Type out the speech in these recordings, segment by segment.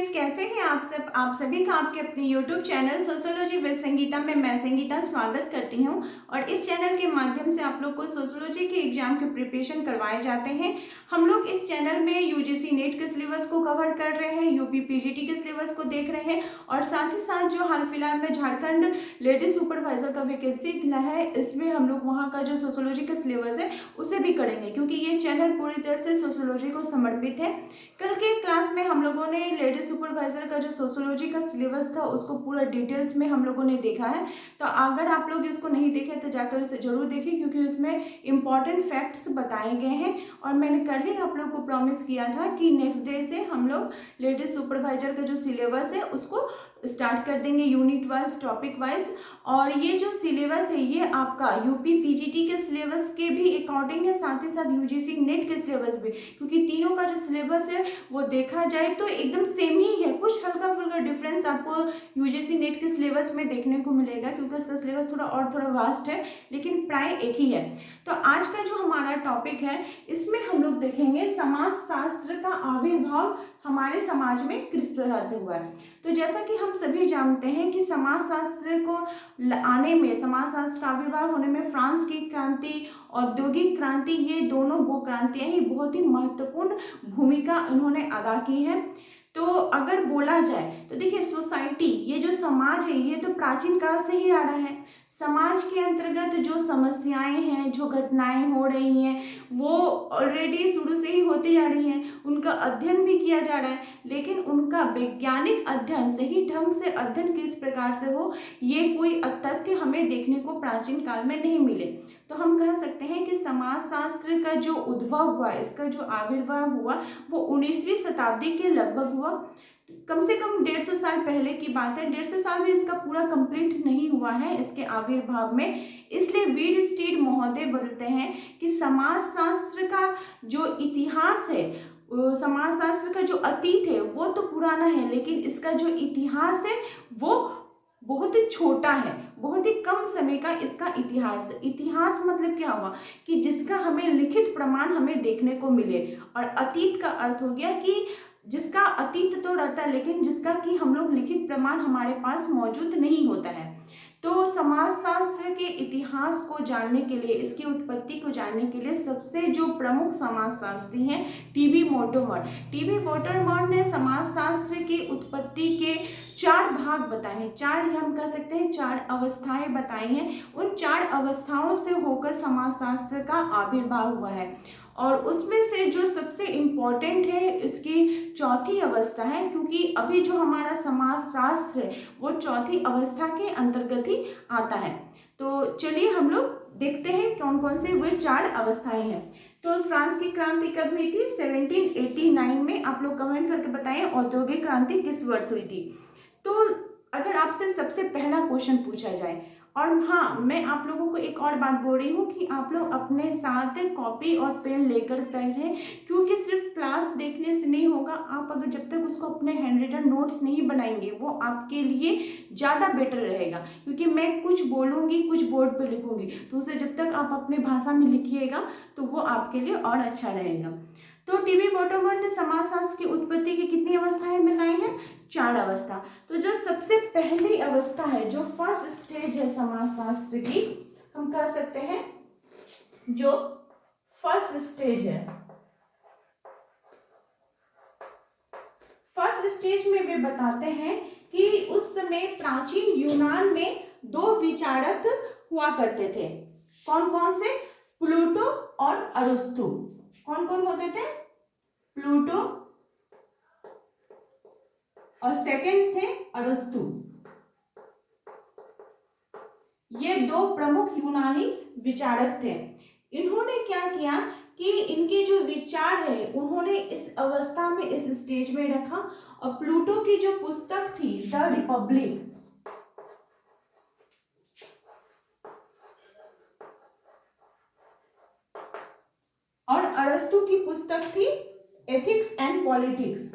Friends, कैसे हैं आप सब। आप सभी का आपके अपने YouTube channel sociology with Sangeeta में मैं संगीता स्वागत करती हूं। और इस चैनल के माध्यम से आप लोग को सोशियोलॉजी के एग्जाम के प्रिपरेशन करवाए जाते हैं। हम लोग इस चैनल में यूजीसी नेट के सिलेबस को कवर कर रहे हैं, यूपी पीजीटी के सिलेबस को देख रहे हैं और साथ ही साथ जो हाल फिलहाल में झारखंड लेडी सुपरवाइजर का वैकेंसी निकला है, इसमें हम लोग वहाँ का जो सोशियोलॉजी का सिलेबस है उसे भी करेंगे, क्योंकि ये चैनल पूरी तरह से सोशियोलॉजी को समर्पित है। कल के क्लास में हम लोगों ने लेडी सुपरवाइजर का जो सोशियोलॉजी का सिलेबस था उसको पूरा डिटेल्स में हम लोगों ने देखा है। तो अगर आप लोग इसको नहीं देखे तो जाकर उसे जरूर देखें, क्योंकि उसमें इंपॉर्टेंट फैक्ट्स बताए गए हैं। और मैंने कल ही आप लोग को प्रॉमिस किया था कि नेक्स्ट डे से हम लोग लेडी सुपरवाइजर का जो सिलेबस है उसको स्टार्ट कर देंगे, यूनिट वाइज, टॉपिक वाइज। और ये जो सिलेबस है ये आपका यूपी पीजीटी के सिलेबस के भी अकॉर्डिंग है, साथ ही साथ यूजीसी नेट के सिलेबस भी, क्योंकि तीनों का जो सिलेबस है वो देखा जाए तो एकदम सेम ही है। कुछ हल्का फुल्का डिफरेंस आपको यूजीसी नेट के सिलेबस में देखने को मिलेगा, क्योंकि इसका सिलेबस थोड़ा वास्ट है, लेकिन प्राय एक ही है। तो आज का जो हमारा टॉपिक है इसमें हम लोग देखेंगे समाज शास्त्र का आविर्भाव हमारे समाज में किस प्रकार से हुआ है। तो जैसा कि हम सभी जानते हैं कि समाज शास्त्र को आने में, समाज शास्त्र का आविर्भाव होने में फ्रांस की क्रांति, औद्योगिक क्रांति, ये दोनों वो क्रांतियां ही बहुत ही महत्वपूर्ण भूमिका इन्होंने अदा की है। तो अगर बोला जाए तो देखिए, सोसाइटी, ये जो समाज है ये तो प्राचीन काल से ही आ रहा है। समाज के अंतर्गत जो समस्याएं हैं, जो घटनाएं हो रही हैं, वो ऑलरेडी शुरू से ही होती जा रही हैं, उनका अध्ययन भी किया जा रहा है। लेकिन उनका वैज्ञानिक अध्ययन, सही ढंग से अध्ययन किस प्रकार से हो, ये कोई तथ्य हमें देखने को प्राचीन काल में नहीं मिले। तो हम कह सकते हैं कि समाज शास्त्र का जो उद्भव हुआ, इसका जो आविर्भाव हुआ, वो 19वीं शताब्दी के लगभग हुआ। कम से कम 150 साल पहले की बात है। 150 साल भी इसका पूरा कंप्लीट नहीं हुआ है इसके आविर्भाव में। इसलिए वीडस्टीड महोदय बोलते हैं कि समाज शास्त्र का जो इतिहास है, समाज शास्त्र का जो अतीत है वो तो पुराना है, लेकिन इसका जो इतिहास है वो बहुत ही छोटा है, बहुत ही कम समय का इसका इतिहास है। इतिहास मतलब क्या हुआ कि जिसका हमें लिखित प्रमाण हमें देखने को मिले। और अतीत का अर्थ हो गया कि जिसका अतीत तो रहता है, लेकिन जिसका कि हम लोग लिखित प्रमाण हमारे पास मौजूद नहीं होता है। तो समाज शास्त्र के इतिहास को जानने के लिए, इसकी उत्पत्ति को जानने के लिए सबसे जो प्रमुख समाजशास्त्री हैं, टीबी मोर्टिमर। टीबी मोर्टिमर ने समाज शास्त्र की उत्पत्ति के 4 भाग बताए हैं। 4 हम कह सकते हैं 4 अवस्थाएं बताई हैं। उन 4 अवस्थाओं से होकर समाजशास्त्र का आविर्भाव हुआ है। और उसमें से जो सबसे इम्पोर्टेंट है इसकी चौथी अवस्था है, क्योंकि अभी जो हमारा समाजशास्त्र है वो चौथी अवस्था के अंतर्गत ही आता है। तो चलिए हम लोग देखते हैं कौन कौन से वे 4 अवस्थाएं हैं। तो फ्रांस की क्रांति कब हुई थी? 1789 में। आप लोग कमेंट करके बताएं औद्योगिक क्रांति किस वर्ष हुई थी। तो अगर आपसे सबसे पहला क्वेश्चन पूछा जाए, और हाँ, मैं आप लोगों को एक और बात बोल रही हूँ कि आप लोग अपने साथ कॉपी और पेन लेकर पढ़ें, क्योंकि सिर्फ क्लास देखने से नहीं होगा। आप अगर जब तक उसको अपने हैंड रिटन नोट्स नहीं बनाएंगे वो आपके लिए ज़्यादा बेटर रहेगा, क्योंकि मैं कुछ बोलूँगी, कुछ बोर्ड पे लिखूँगी, तो उसे जब तक आप अपने भाषा में लिखिएगा तो वो आपके लिए और अच्छा रहेगा। तो टीबी मोर्टिमर ने समाजशास्त्र की उत्पत्ति की कितनी अवस्थाएं बताई हैं? 4 अवस्था। तो जो सबसे पहली अवस्था है, जो फर्स्ट स्टेज है समाजशास्त्र की, हम कह सकते हैं जो फर्स्ट स्टेज है, फर्स्ट स्टेज में वे बताते हैं कि उस समय प्राचीन यूनान में 2 विचारक हुआ करते थे। कौन कौन से? प्लूटो और अरस्तु। कौन कौन होते थे? प्लूटो और सेकंड थे अरस्तु। ये 2 प्रमुख यूनानी विचारक थे। इन्होंने क्या किया कि इनके जो विचार है उन्होंने इस अवस्था में, इस स्टेज में रखा। और प्लूटो की जो पुस्तक थी द रिपब्लिक, और अरस्तु की पुस्तक थी ethics and politics.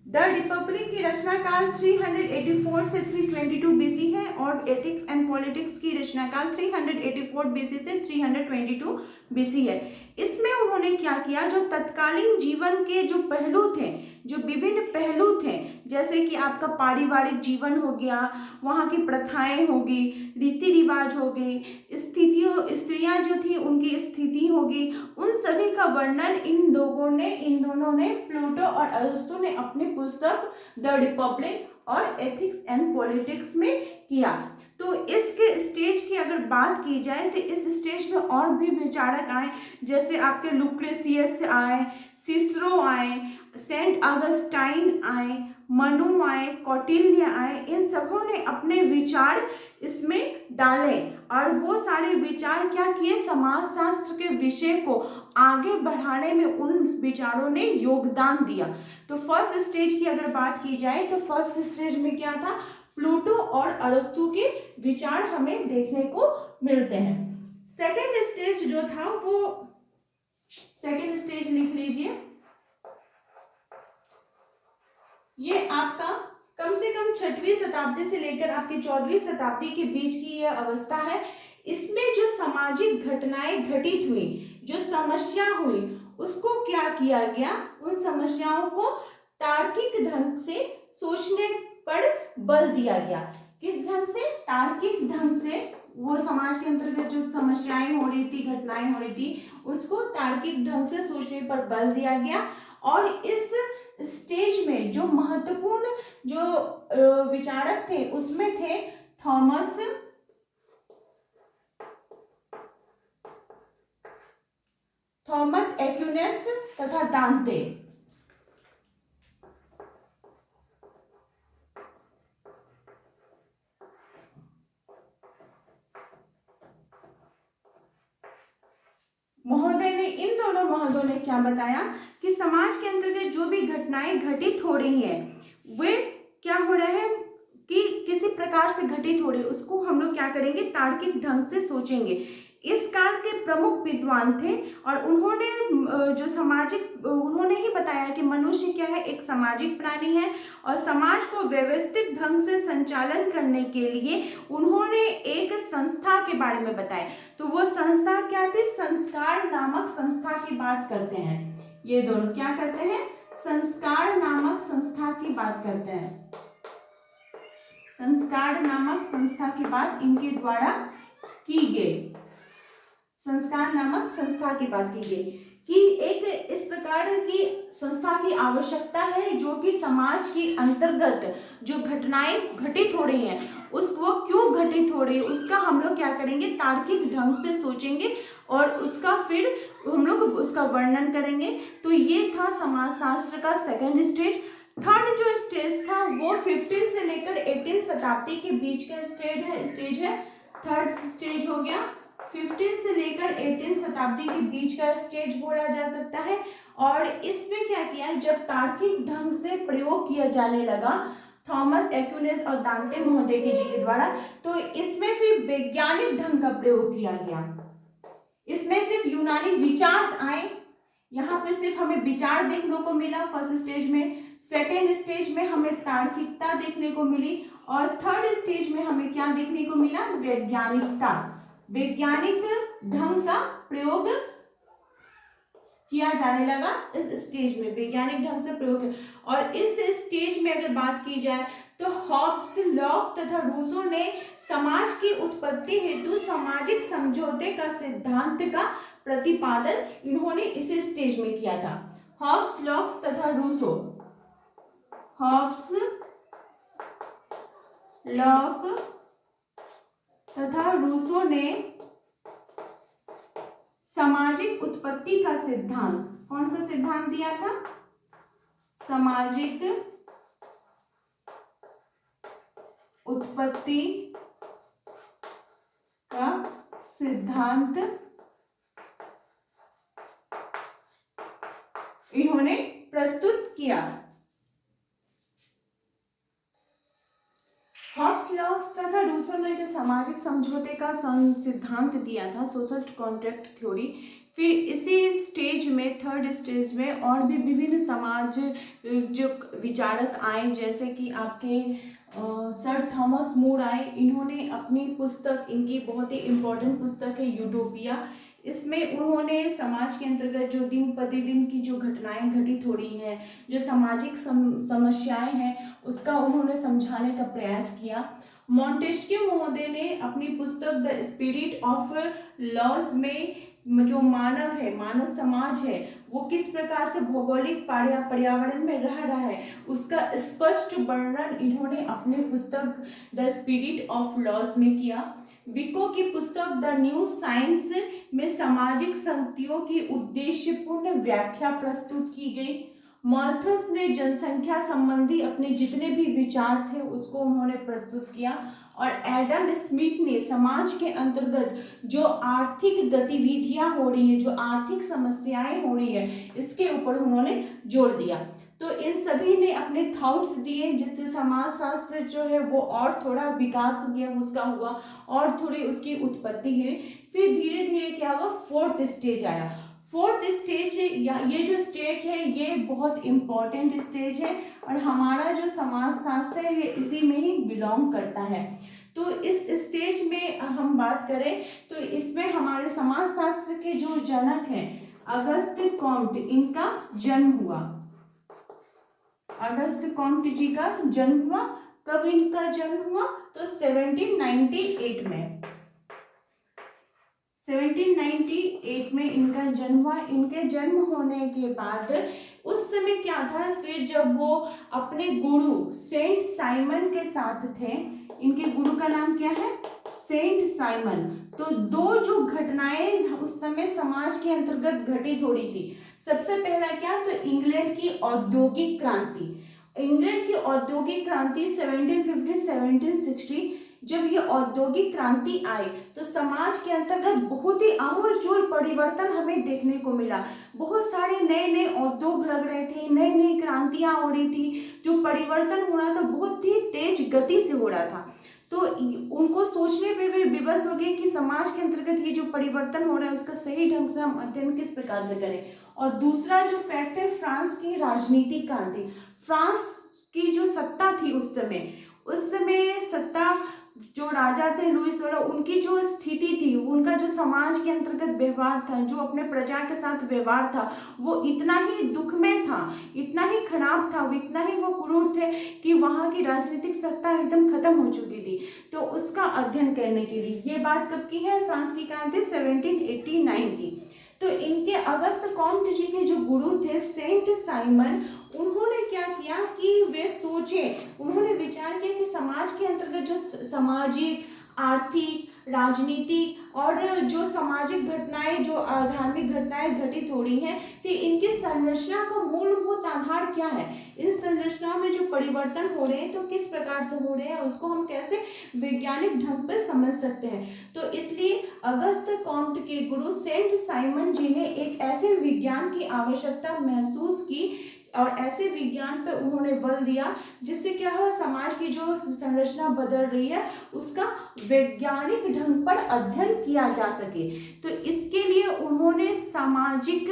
The Republic के रचना काल 384 से 322 बीसी है और एथिक्स एंड पॉलिटिक्स की रचना काल 384 बीसी से 322 बीसी है। इसमें उन्होंने क्या किया, जो तत्कालीन जीवन के जो पहलू थे, जो विभिन्न पहलू थे, जैसे कि आपका पारिवारिक जीवन हो गया, वहाँ की प्रथाएं होगी, रीति रिवाज हो गई, स्त्रियां जो थी उनकी स्थिति होगी, उन सभी का वर्णन इन दोनों ने प्लूटो और अरिस्टो ने अपनी पुस्तक द रिपब्लिक और एथिक्स एंड पॉलिटिक्स में किया। तो इसके स्टेज की अगर बात की जाए तो इस स्टेज में और भी विचारक आए, जैसे आपके लुक्रेशियस आए, सिसरो आए, सेंट अगस्टाइन आए, मनु आए, कौटिल्य आए। इन सबों ने अपने विचार इसमें डाले और वो सारे विचार क्या किए, समाजशास्त्र के विषय को आगे बढ़ाने में उन विचारों ने योगदान दिया। तो फर्स्ट स्टेज की अगर बात की जाए तो फर्स्ट स्टेज में क्या था, प्लूटो और अरिस्टो के विचार हमें देखने को मिलते हैं। सेकेंड स्टेज जो था वो, सेकेंड स्टेज लिख लीजिए, ये आपका कम से कम 6वीं शताब्दी से लेकर आपकी 14वीं शताब्दी के बीच की यह अवस्था है। इसमें जो सामाजिक घटनाएं घटित हुई, जो समस्या हुई, उसको क्या किया गया, उन समस्याओं को तार्किक ढंग से सोचने पर बल दिया गया। किस ढंग से, तार्किक ढंग से, वो समाज के अंतर्गत जो समस्याएं हो रही थी, घटनाएं हो रही थी, उसको तार्किक ढंग से सोचने पर बल दिया गया। और इस स्टेज में जो महत्वपूर्ण जो विचारक थे उसमें थे थॉमस एक्विनस तथा दांते। इन दोनों महोदयों ने क्या बताया कि समाज के अंतर्गत जो भी घटनाएं घटित हो रही हैं वे क्या हो रहे हैं कि किसी प्रकार से घटित हो रही है, उसको हम लोग क्या करेंगे, तार्किक ढंग से सोचेंगे। इस काल के प्रमुख विद्वान थे और उन्होंने जो सामाजिक, उन्होंने ही बताया कि मनुष्य क्या है, एक सामाजिक प्राणी है और समाज को व्यवस्थित ढंग से संचालन करने के लिए उन्होंने एक संस्था के बारे में बताया। तो वो संस्था क्या थी, संस्कार नामक संस्था की बात करते हैं। ये दोनों क्या करते हैं, संस्कार नामक संस्था की बात करते हैं। संस्कार नामक संस्था की बात इनके द्वारा की गई, संस्कार नामक संस्था की बात की गई कि एक इस प्रकार की संस्था की आवश्यकता है जो कि समाज के अंतर्गत जो घटनाएं घटित हो रही हैं वो क्यों घटित हो रही है उसका हम लोग क्या करेंगे, तार्किक ढंग से सोचेंगे और उसका फिर हम लोग उसका वर्णन करेंगे। तो ये था समाजशास्त्र का सेकंड स्टेज। थर्ड जो स्टेज था वो 15 से लेकर 18 शताब्दी के बीच का स्टेज है। थर्ड स्टेज हो गया 15 से लेकर 18 शताब्दी के बीच का स्टेज बोला जा सकता है। और इसमें क्या किया, जब तार्किक ढंग से प्रयोग किया जाने लगा थॉमस एक्विनस और दांते महोदय जी के द्वारा, तो इसमें फिर वैज्ञानिक ढंग का प्रयोग किया गया। इसमें सिर्फ यूनानी विचार आए, यहाँ पे सिर्फ हमें विचार देखने को मिला फर्स्ट स्टेज में। सेकेंड स्टेज में हमें तार्किकता देखने को मिली और थर्ड स्टेज में हमें क्या देखने को मिला, वैज्ञानिकता, वैज्ञानिक ढंग का प्रयोग किया जाने लगा इस स्टेज में, वैज्ञानिक ढंग से प्रयोग। और इस स्टेज में अगर बात की जाए तो हॉब्स, लॉक तथा रूसो ने समाज की उत्पत्ति हेतु सामाजिक समझौते का सिद्धांत का प्रतिपादन इन्होंने इस स्टेज में किया था। हॉब्स, लॉक तथा रूसो, हॉब्स, लॉक तथा रूसो ने सामाजिक उत्पत्ति का सिद्धांत, कौन सा सिद्धांत दिया था, सामाजिक उत्पत्ति का सिद्धांत इन्होंने प्रस्तुत किया। हॉब्स, लॉक तथा रूसो ने जो सामाजिक समझौते का सिद्धांत दिया था, सोशल कॉन्ट्रैक्ट थ्योरी, फिर इसी स्टेज में, थर्ड स्टेज में, और भी विभिन्न समाज जो विचारक आए, जैसे कि आपके सर थॉमस मोर आए। इन्होंने अपनी पुस्तक, इनकी बहुत ही इम्पोर्टेंट पुस्तक है यूटोपिया, इसमें उन्होंने समाज के अंतर्गत जो दिन प्रतिदिन की जो घटनाएं घटित हो रही हैं, जो सामाजिक समस्याएं हैं, उसका उन्होंने समझाने का प्रयास किया। मॉन्टेस्क्यू महोदय ने अपनी पुस्तक द स्पिरिट ऑफ लॉज में जो मानव है, मानव समाज है, वो किस प्रकार से भौगोलिक पर्यावरण में रह रहा है, उसका स्पष्ट वर्णन इन्होंने अपनी पुस्तक द स्पिरिट ऑफ लॉज में किया। विको की पुस्तक द न्यू साइंस में सामाजिक संगतियों की उद्देश्यपूर्ण व्याख्या प्रस्तुत की गई। माल्थस ने जनसंख्या संबंधी अपने जितने भी विचार थे उसको उन्होंने प्रस्तुत किया। और एडम स्मिथ ने समाज के अंतर्गत जो आर्थिक गतिविधियां हो रही हैं, जो आर्थिक समस्याएं हो रही है, इसके ऊपर उन्होंने जोर दिया। तो इन सभी ने अपने थॉट्स दिए, जिससे समाजशास्त्र जो है वो और थोड़ा विकास हो गया, उसका हुआ, और थोड़ी उसकी उत्पत्ति हुई। फिर धीरे धीरे क्या हुआ, फोर्थ स्टेज आया। फोर्थ स्टेज है, या ये जो स्टेज है ये बहुत इम्पोर्टेंट स्टेज है, और हमारा जो समाजशास्त्र है ये इसी में ही बिलोंग करता है। तो इस स्टेज में हम बात करें तो इसमें हमारे समाजशास्त्र के जो जनक हैं अगस्ते कॉम्ट, इनका जन्म हुआ। अगस्ते कॉम्ट जी का जन्म हुआ। कब इनका जन्म हुआ, तो 1798 में, 1798 में इनका जन्म हुआ। इनके जन्म होने के बाद उस समय क्या था, फिर जब वो अपने गुरु सेंट साइमन के साथ थे, इनके गुरु का नाम क्या है, सेंट साइमन। तो दो जो घटनाएं उस समय समाज के अंतर्गत घटित हो रही थी, सबसे पहला क्या, तो इंग्लैंड की औद्योगिक क्रांति। इंग्लैंड की औद्योगिक क्रांति 1750-1760, जब ये औद्योगिक क्रांति आई तो समाज के अंतर्गत बहुत ही आमूलचूल परिवर्तन हमें देखने को मिला। बहुत सारे नए नए उद्योग लग रहे थे, नई नई क्रांतियां हो रही थी, जो परिवर्तन हो रहा था बहुत ही तेज गति से हो रहा था। तो उनको सोचने पे भी विवश हो गए कि समाज के अंतर्गत ये जो परिवर्तन हो रहा है उसका सही ढंग से हम अध्ययन किस प्रकार से करें। और दूसरा जो फैक्ट है, फ्रांस की राजनीतिक क्रांति। फ्रांस की जो सत्ता थी उस समय सत्ता, जो राजा थे लुइस 16, उनकी जो स्थिति थी, उनका जो समाज के अंतर्गत व्यवहार था, जो अपने प्रजा के साथ व्यवहार था, वो इतना ही दुखमय था, इतना ही खराब था, इतना ही वो क्रूर थे कि वहाँ की राजनीतिक सत्ता एकदम खत्म हो चुकी थी। तो उसका अध्ययन करने के लिए, ये बात कब की है, फ्रांस की क्रांति 1789 की। तो इनके अगस्त कॉम्ट जी के जो गुरु थे सेंट साइमन, उन्होंने क्या किया कि वे सोचे, उन्होंने विचार किया कि समाज के अंतर्गत जो सामाजिक, आर्थिक, राजनीतिक और जो सामाजिक घटनाएं, जो धार्मिक घटनाएं घटित हो रही हैं, तो इनकी संरचना का मूलभूत आधार क्या है, इन संरचनाओं में जो परिवर्तन हो रहे हैं तो किस प्रकार से हो रहे हैं, उसको हम कैसे वैज्ञानिक ढंग पर समझ सकते हैं। तो इसलिए अगस्त कॉम्ट के गुरु सेंट साइमन जी ने एक ऐसे विज्ञान की आवश्यकता महसूस की और ऐसे विज्ञान पर उन्होंने बल दिया जिससे क्या हो, समाज की जो संरचना बदल रही है उसका वैज्ञानिक ढंग पर अध्ययन किया जा सके। तो इसके लिए उन्होंने सामाजिक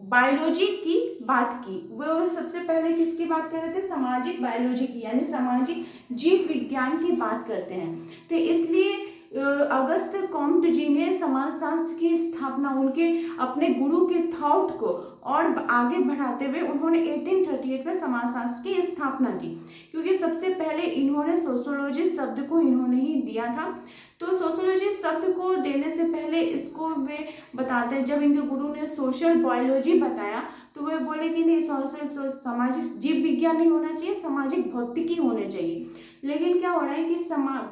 बायोलॉजी की बात की। वो सबसे पहले किसकी बात कर रहे थे, सामाजिक बायोलॉजी की, यानी सामाजिक जीव विज्ञान की बात करते हैं। तो इसलिए अगस्त कॉम्ट जी ने समाजशास्त्र की स्थापना उनके अपने गुरु के थॉट को और आगे बढ़ाते हुए उन्होंने 1838 में समाजशास्त्र की स्थापना की, क्योंकि सबसे पहले इन्होंने सोशियोलॉजी शब्द को इन्होंने ही दिया था। तो सोशियोलॉजी शब्द को देने से पहले इसको वे बताते हैं, जब इनके गुरु ने सोशल बायोलॉजी बताया तो वे बोले कि नहीं, सामाजिक जीव विज्ञान नहीं होना चाहिए, सामाजिक भौतिकी होने चाहिए। लेकिन क्या हो रहा है कि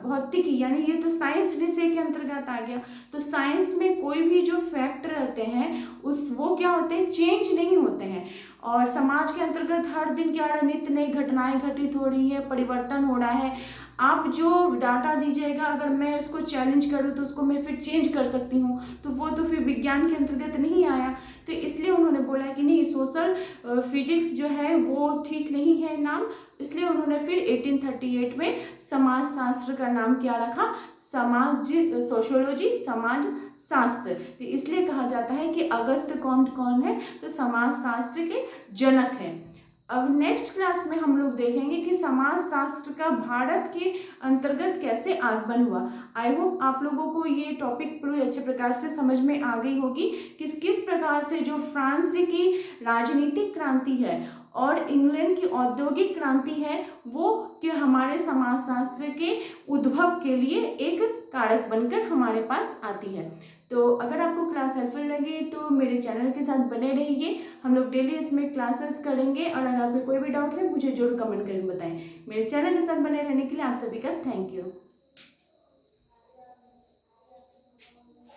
भौतिकी यानी ये तो साइंस विषय के अंतर्गत आ गया। तो साइंस में कोई भी जो फैक्ट रहते हैं वो क्या होते हैं, चेंज नहीं होते हैं। और समाज के अंतर्गत हर दिन क्या नित्य नई घटनाएं घटित हो रही है, परिवर्तन हो रहा है। आप जो डाटा दीजिएगा अगर मैं उसको चैलेंज करूँ तो उसको मैं फिर चेंज कर सकती हूँ, तो वो तो फिर विज्ञान के अंतर्गत नहीं आया। तो इसलिए उन्होंने बोला कि नहीं, सोशल फिजिक्स जो है वो ठीक नहीं है नाम, इसलिए उन्होंने फिर 1838 में समाजशास्त्र का नाम क्या रखा, सोशियोलॉजी, समाज शास्त्र। तो इसलिए कहा जाता है कि अगस्त कॉम्ट कौन है, तो समाजशास्त्र के जनक हैं। अब नेक्स्ट क्लास में हम लोग देखेंगे कि समाजशास्त्र का भारत के अंतर्गत कैसे आगमन हुआ। आई होप आप लोगों को ये टॉपिक पूरी अच्छे प्रकार से समझ में आ गई होगी कि किस प्रकार से जो फ्रांस की राजनीतिक क्रांति है और इंग्लैंड की औद्योगिक क्रांति है वो कि हमारे समाजशास्त्र के उद्भव के लिए एक कारक बनकर हमारे पास आती है। तो अगर आपको क्लास हेल्पफुल लगे तो मेरे चैनल के साथ बने रहिए, हम लोग डेली इसमें क्लासेस करेंगे और अगर आपको कोई भी डाउट है मुझे जरूर कमेंट करके बताएं। मेरे चैनल के साथ बने रहने के लिए आप सभी का थैंक यू।